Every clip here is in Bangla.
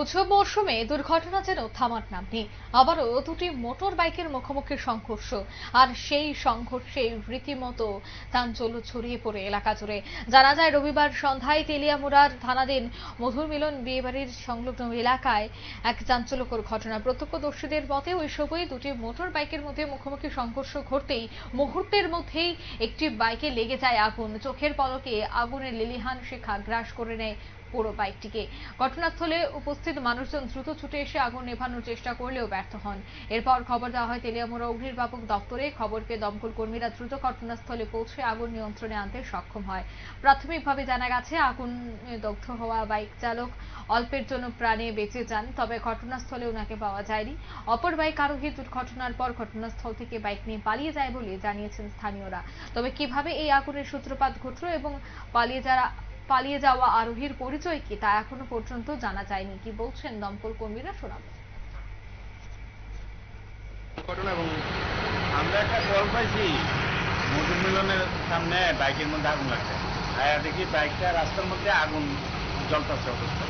উৎসব মৌসুমে দুর্ঘটনা যেন থামার নাম নেই। আবারও দুটি মোটর বাইকের মুখোমুখি সংঘর্ষ, আর সেই সংঘর্ষে রীতিমতো চাঞ্চল্য ছড়িয়ে পড়ে এলাকা জুড়ে। জানা যায়, রবিবার সন্ধ্যায় তেলিয়ামুড়ার থানাধীন মধুর মিলন বিয়েবাড়ির সংলগ্ন এলাকায় এক চাঞ্চল্যকর ঘটনা। প্রত্যক্ষদর্শীদের মতে ওই সময় দুটি মোটর বাইকের মধ্যে মুখোমুখি সংঘর্ষ ঘটতেই মুহূর্তের মধ্যেই একটি বাইকে লেগে যায় আগুন। চোখের পলকে আগুনের লেলিহান শিখা গ্রাস করে নেয় পুরো বাইকটিকে। ঘটনাস্থলে উপস্থিত মানুষজন দ্রুত ছুটে এসে আগুন নেভানোর চেষ্টা করলেও ব্যর্থ হন। এরপর খবর দেওয়া হয় তেলিয়ামুড়া অগ্নিনির্বাপক দপ্তরে। খবর পেয়ে দমকল কর্মীরা দ্রুত ঘটনাস্থলে পৌঁছে আগুন নিয়ন্ত্রণে আনতে সক্ষম হয়। প্রাথমিকভাবে জানা গেছে, আগুনে দগ্ধ হওয়া বাইক চালক অল্পের জন্য প্রাণে বেঁচে যান, তবে ঘটনাস্থলে ওনাকে পাওয়া যায়নি। অপর বাইক আরোহী দুর্ঘটনার পর ঘটনাস্থল থেকে বাইক নিয়ে পালিয়ে যায় বলে জানিয়েছেন স্থানীয়রা। তবে কিভাবে এই আগুনের সূত্রপাত ঘটল এবং পালিয়ে যাওয়া আরোহীর পরিচয় কি, তা এখনো পর্যন্ত জানা যায়নি। কি বলছেন দমকল কর্মীরা, শোনাবো। এবং আমরা একটা কল পাইছি মধুর মিলনের সামনে বাইকের মধ্যে আগুন লাগছে। দেখি বাইকটা রাস্তার মধ্যে আগুন জ্বলতেছে অবস্থা,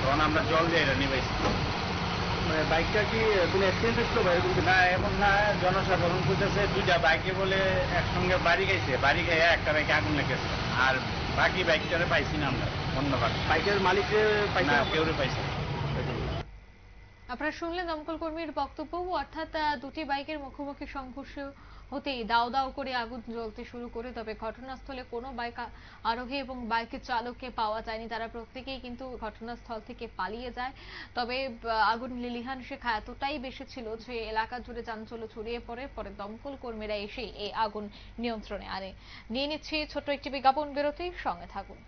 তখন আমরা জল দিয়ে এটা নিবাইছি। মানে বাইকটা কি কোনো অ্যাক্সিডেন্ট হয়েছিল ভাই? না, এমন না, জনসাধারণ বুঝতেছে দুইটা বাইকে বলে একসঙ্গে বাড়ি গাইছে, বাড়ি গাইয়া একটা বাইকে আগুন লেগেছে, আর বাকি বাইকটারে পাইছি না আমরা। ধন্যবাদ। বাইকের মালিককে পাইছি না, কেউ পাইছি। আপনারা শুনলেন দমকল কর্মীর বক্তব্য। অর্থাৎ দুটি বাইকের মুখোমুখি সংঘর্ষ হতেই দাও দাও করে আগুন জ্বলতে শুরু করে। তবে ঘটনাস্থলে কোনো বাইক আরোহী এবং বাইকের চালককে পাওয়া যায়নি। তারা প্রত্যেকেই কিন্তু ঘটনাস্থল থেকে পালিয়ে যায়। তবে আগুন লেলিহান শিখা এতটাই বেশি ছিল যে এলাকা জুড়ে চাঞ্চল্য ছড়িয়ে পড়ে। পরে দমকল কর্মীরা এসে এই আগুন নিয়ন্ত্রণে আনে। নিয়ে নিচ্ছি ছোট্ট একটি বিজ্ঞাপন বিরতি, সঙ্গে থাকুন।